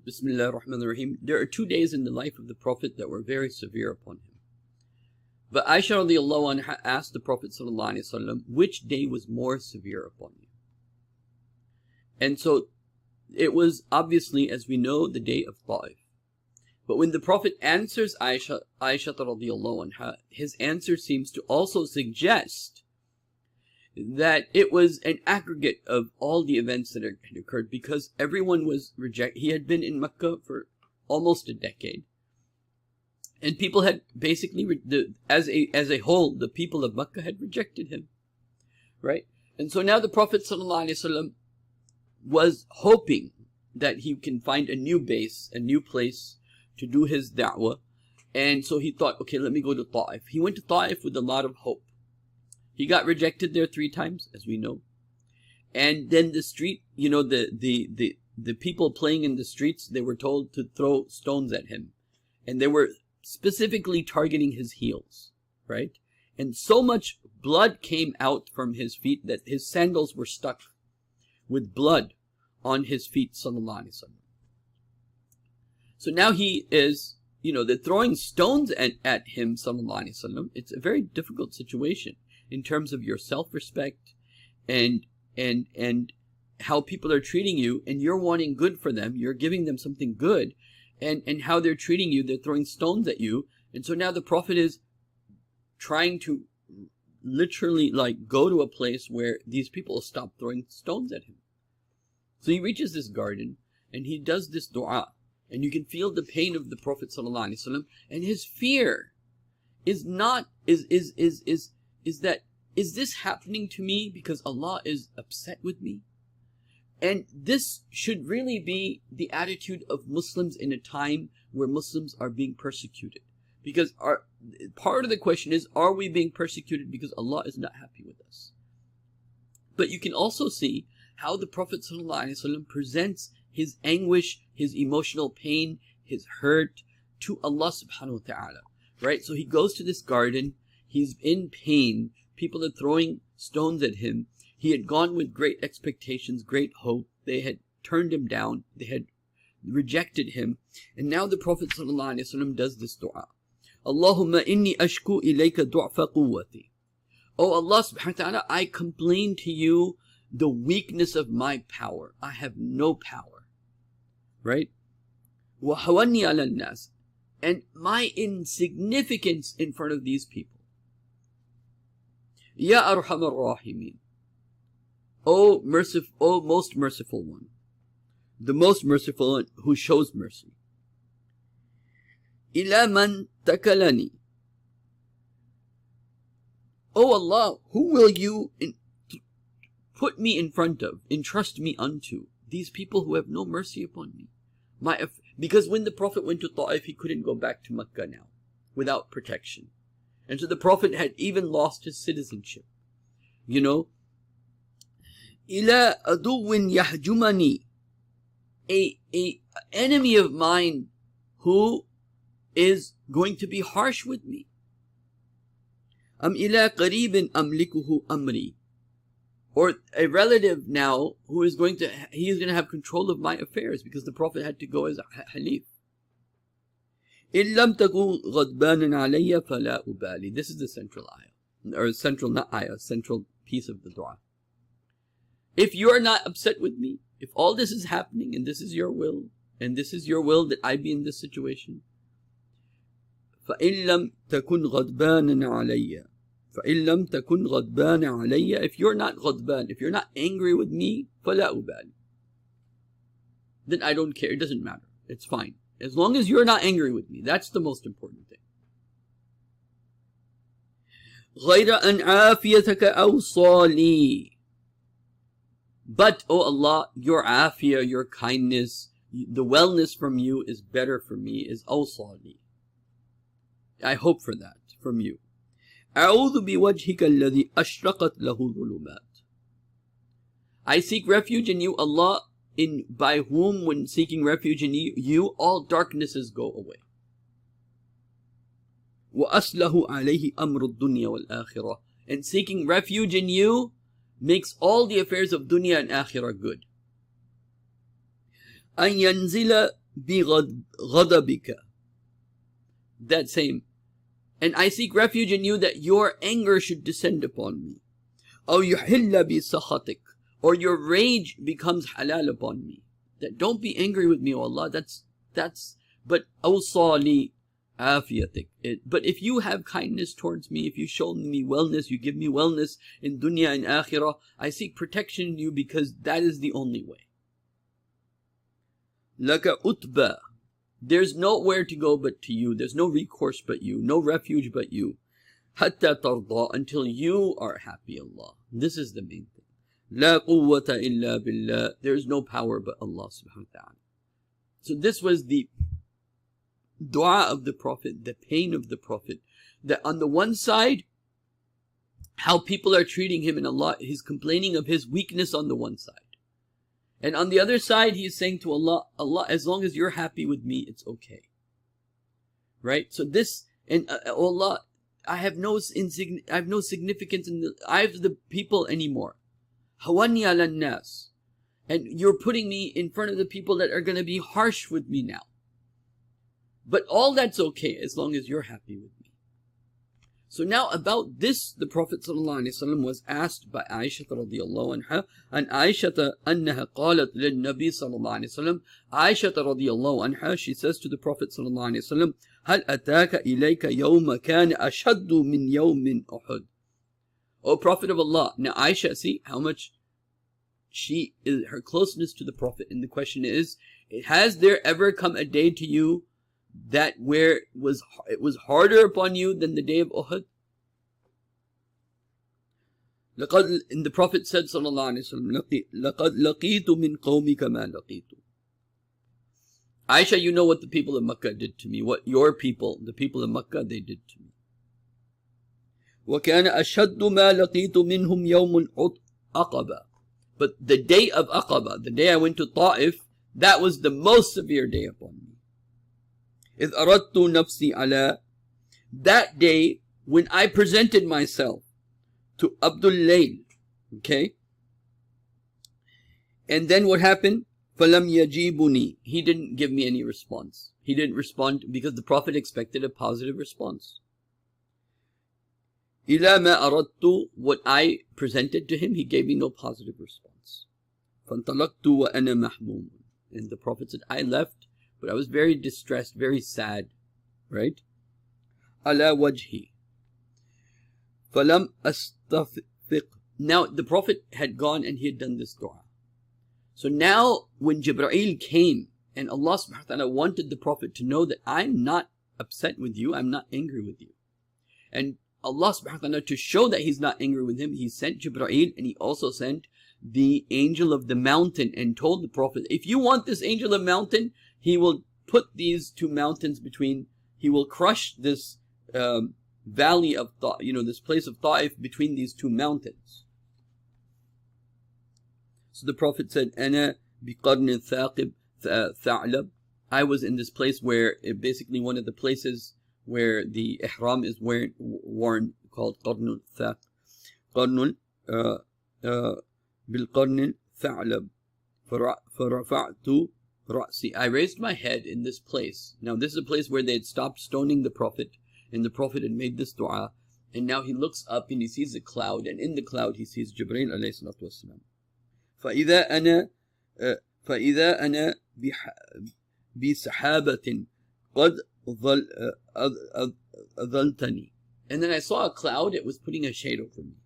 Bismillah ar-Rahman ar-Rahim. There are 2 days in the life of the Prophet that were very severe upon him. But Aisha radiallahu anha asked the Prophet sallallahu alaihi wasallam, which day was more severe upon you? And so it was obviously, as we know, the day of Ta'if. But when the Prophet answers Aisha radiallahu anha, his answer seems to also suggest that it was an aggregate of all the events that had occurred, because everyone was rejected. He had been in Mecca for almost a decade, and people had basically, as a whole, the people of Mecca had rejected him, right? And so now the Prophet ﷺ was hoping that he can find a new base, a new place to do his da'wah. And so he thought, okay, let me go to Ta'if. He went to Ta'if with a lot of hope. He got rejected there 3 times, as we know. And then the street, the people playing in the streets, they were told to throw stones at him. And they were specifically targeting his heels, right? And so much blood came out from his feet that his sandals were stuck with blood on his feet, sallallahu alaihi wasallam. So now he is, they're throwing stones at him, sallallahu alaihi wasallam. It's a very difficult situation in terms of your self-respect and how people are treating you, and you're wanting good for them, you're giving them something good, and how they're treating you, they're throwing stones at you. And so now the Prophet is trying to literally go to a place where these people stop throwing stones at him. So he reaches this garden and he does this dua, and you can feel the pain of the Prophet ﷺ, and his fear is that, is this happening to me because Allah is upset with me? And this should really be the attitude of Muslims in a time where Muslims are being persecuted. Because part of the question is, are we being persecuted because Allah is not happy with us? But you can also see how the Prophet ﷺ presents his anguish, his emotional pain, his hurt to Allah subhanahu wa ta'ala. Right? So he goes to this garden, he's in pain, people are throwing stones at him. He had gone with great expectations, great hope. They had turned him down, they had rejected him. And now the Prophet ﷺ does this dua. Allahumma inni ashku ilayka du'fa quwwati. Oh Allah subhanahu wa ta'ala, I complain to you the weakness of my power. I have no power. Right? Wa hawani ala nas. And my insignificance in front of these people. Ya arhamar rahimin. O most merciful one. The most merciful one who shows mercy. Ila man takalani. O Allah, who will you put me in front of, entrust me unto? These people who have no mercy upon me. Because when the Prophet went to Ta'if, he couldn't go back to Mecca now without protection. And so the Prophet had even lost his citizenship. Ila aduwin yahjumani. A enemy of mine who is going to be harsh with me. Am ila qaribin amlikuhu amri. Or a relative now who is going to have control of my affairs, because the Prophet had to go as a Halif. إِن لَمْ تَكُنْ غَضْبَانًا عَلَيَّ فَلَا أُبَالِي. This is the central ayah, or central piece of the dua. If you are not upset with me, if all this is happening and this is your will, and this is your will that I be in this situation, فَإِن لَمْ تَكُنْ غَضْبَانًا عَلَيَّ فَإِن لَمْ تَكُنْ غَضْبَانًا عَلَيَّ. If you're not غضبان, if you're not angry with me, فَلَا أُبَالِي. Then I don't care, it doesn't matter, it's fine. As long as you're not angry with me, that's the most important thing. غَيْرَ أَنْ عَافِيَتَكَ أَوْصَى لِي. But, O Allah, your afiyah, your kindness, the wellness from you is better for me, is أَوْصَى لِي. I hope for that from you. أعوذ بوجهك الذي أشرقت له ظلمات. I seek refuge in you, Allah, by whom, when seeking refuge in you, all darknesses go away. وأصله عليه أمر الدنيا والآخرة. And seeking refuge in you makes all the affairs of dunya and akhirah good. أن ينزل بغضبك. That same. And I seek refuge in you that your anger should descend upon me. أو يحل بسخطك. Or your rage becomes halal upon me. That don't be angry with me, O Allah. But awsali afiyatik. But if you have kindness towards me, if you show me wellness, you give me wellness in dunya and akhirah, I seek protection in you because that is the only way. Laka utba. There's nowhere to go but to you. There's no recourse but you. No refuge but you. Hatta tarda. Until you are happy, Allah. This is the main thing. La quwwata illa billah. There is no power but Allah subhanahu wa ta'ala. So this was the dua of the Prophet, the pain of the Prophet. That on the one side, how people are treating him, and Allah, he's complaining of his weakness on the one side. And on the other side, he is saying to Allah, Allah, as long as you're happy with me, it's okay. Right? So this, and Allah, I have no significance in the eyes of the people anymore. Hawani ala nas. And you're putting me in front of the people that are going to be harsh with me now. But all that's okay as long as you're happy with me. So now about this, the Prophet ﷺ was asked by Aisha radiallahu anha, and Aisha annaha qalat lil Nabi sallallahu alayhi wasallam, Aisha radiallahu anha, she says to the Prophet sallallahu alayhi wasallam, هل أتاك إليك يوم كان أشد من يوم أحد. O Prophet of Allah. Now Aisha, see how much she is, her closeness to the Prophet. And the question is, has there ever come a day to you that where it was harder upon you than the day of Uhud? And the Prophet said, sallallahu alayhi wa sallam, لَقَدْ لَقِيتُ مِنْ قَوْمِكَ مَا لَقِيتُ. Aisha, you know what the people of Makkah did to me, what your people, the people of Makkah, they did to me. وَكَانَ أَشَدُّ مَا لَقِيتُ مِنْهُمْ يَوْمٌ أَقَبَةٌ. But the day of Aqaba, the day I went to Ta'if, that was the most severe day upon me. إِذْ أَرَدْتُ نَفْسِي عَلَى. That day, when I presented myself to Abdul Layl, okay? And then what happened? فَلَمْ يَجِيبُنِي. He didn't give me any response. He didn't respond because the Prophet expected a positive response. إِلَى مَا أَرَدْتُ. What I presented to him, he gave me no positive response. فَانْطَلَقْتُ وَأَنَا مَحْمُومٌ. And the Prophet said, I left, but I was very distressed, very sad, right? عَلَى وَجْهِي فَلَمْ أَسْتَفِقْ. Now the Prophet had gone and he had done this dua. So now when Jibreel came and Allah subhanahu wa ta'ala wanted the Prophet to know that I'm not upset with you, I'm not angry with you. And Allah subhanahu wa ta'ala, to show that he's not angry with him, he sent Jibreel, and he also sent the angel of the mountain and told the Prophet, if you want this angel of mountain, he will put these two mountains between, he will crush this valley of, this place of Ta'if between these two mountains. So the Prophet said, أَنَا بِقَرْنِ ثَعْلَبٍ. I was in this place where, basically one of the places where the ihram is worn, called qarnul thaq. Qarnul bilqarnil tha'lab. Farafa'tu ra'si. I raised my head in this place. Now this is a place where they had stopped stoning the Prophet, and the Prophet had made this dua, and now he looks up and he sees a cloud, and in the cloud he sees Jibreel alayhi salatu wassalam. فإذا أنا بسحابة قد أظلتني. And then I saw a cloud, it was putting a shade over me.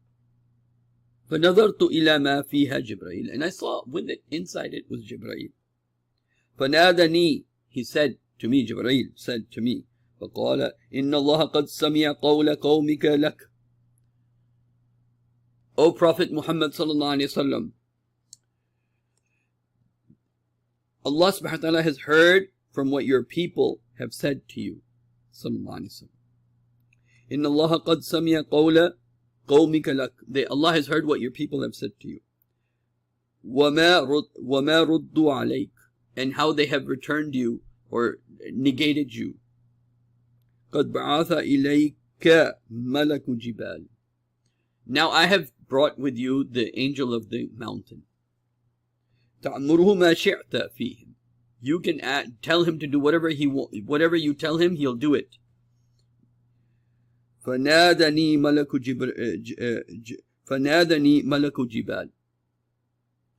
فنظرت إلى ما فيها جبرائيل. And I saw with it, inside it was Jibreel. فنادني. He said to me, Jibreel said to me, فقال إن الله قد سمع قول قومك لك. O Prophet Muhammad sallallahu alayhi wa sallam, Allah subhanahu wa ta'ala has heard from what your people have said to you. Sallallahu alayhi wa sallam. Inna Allah qad sami'a qawla qawmika lak. Allah has heard what your people have said to you. وَمَا رُدُّوا عَلَيْكَ. And how they have returned you or negated you. قَدْ بَعَثَ إِلَيْكَ مَلَكُ جِبَالٍ. Now I have brought with you the angel of the mountain. تَعْمُرُهُ مَا شِعْتَ فِيهِمْ. You can tell him to do whatever whatever you tell him, he'll do it. فنادني ملك جبال.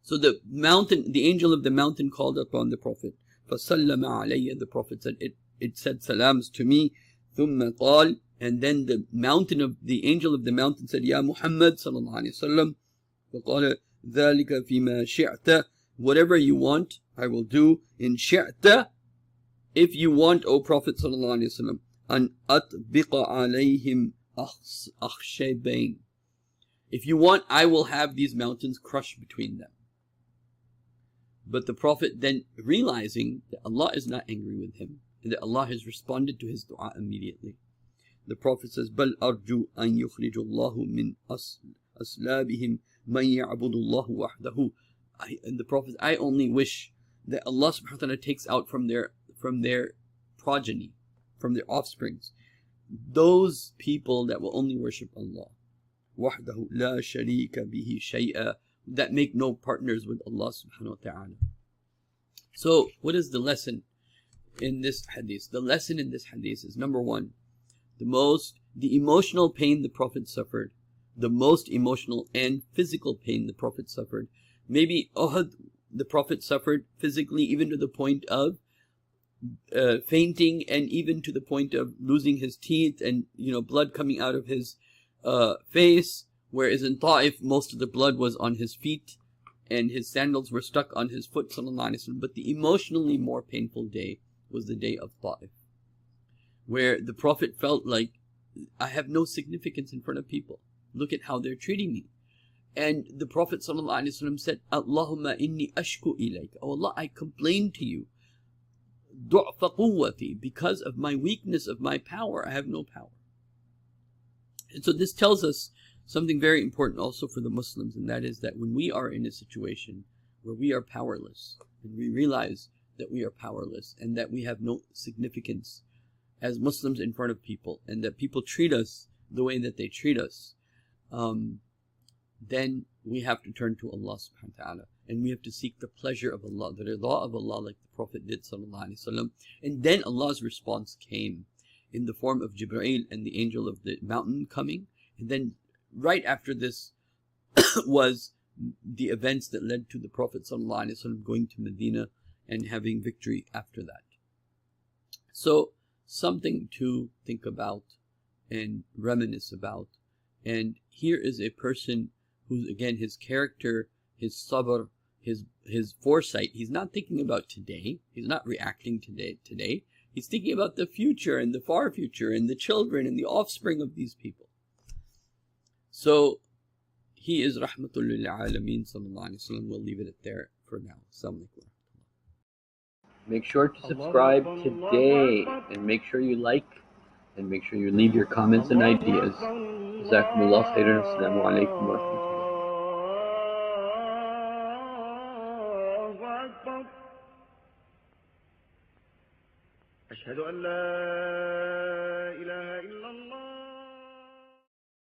So the angel of the mountain called upon the Prophet. فسلم علي. The Prophet said, it said salams to me. ثم قال, and then the angel of the mountain said, Ya Muhammad sallallahu alayhi wa sallam. فقال ذلك فيما شئت. Whatever you want, I will do. In شئت, if you want, O Prophet sallallahu alayhi wa sallam, أن أطبق عليهم أخشبين. If you want, I will have these mountains crushed between them. But the Prophet then, realizing that Allah is not angry with him, and that Allah has responded to his dua immediately, the Prophet says, بل أرجو أن يخرج الله من أصلابهم من يعبد الله وحده. And the Prophet, I only wish that Allah subhanahu wa ta'ala takes out from their progeny, from their offsprings, those people that will only worship Allah. وحده لا شريك به شيئا, that make no partners with Allah subhanahu wa ta'ala. So what is the lesson in this hadith? The lesson in this hadith is, number one, the emotional pain the Prophet suffered, the most emotional and physical pain the Prophet suffered. Maybe Uhud, the Prophet suffered physically, even to the point of fainting, and even to the point of losing his teeth and blood coming out of his face. Whereas in Ta'if, most of the blood was on his feet and his sandals were stuck on his foot, sallallahu alaihi wasallam. But the emotionally more painful day was the day of Ta'if, where the Prophet felt like, I have no significance in front of people. Look at how they're treating me. And the Prophet sallallahu alaihi wasallam said, Allahumma inni ashku ilayk. Oh Allah, I complain to you. Du'fa quwwati, because of my weakness of my power, I have no power. And so this tells us something very important also for the Muslims, and that is that when we are in a situation where we are powerless, and we realize that we are powerless and that we have no significance as Muslims in front of people, and that people treat us the way that they treat us, then we have to turn to Allah subhanahu wa ta'ala, and we have to seek the pleasure of Allah, the rida of Allah, like the Prophet did sallallahu alaihi wasallam. And then Allah's response came in the form of Jibreel and the angel of the mountain coming. And then right after this was the events that led to the Prophet ﷺ going to Medina and having victory after that. So something to think about and reminisce about. And here is a person who's, again, his character, his sabr, his foresight. He's not thinking about today. He's not reacting today. He's thinking about the future and the far future and the children and the offspring of these people. So he is Rahmatul lil Alameen sallallahu alaihi wasallam. We'll leave it at there for now. Assalamu alaikum. Make sure to subscribe today, and make sure you like, and make sure you leave your comments and ideas. Jazakumullah khairan. Assalamu alaikum wa rahmatullah. أشهد أن لا إله إلا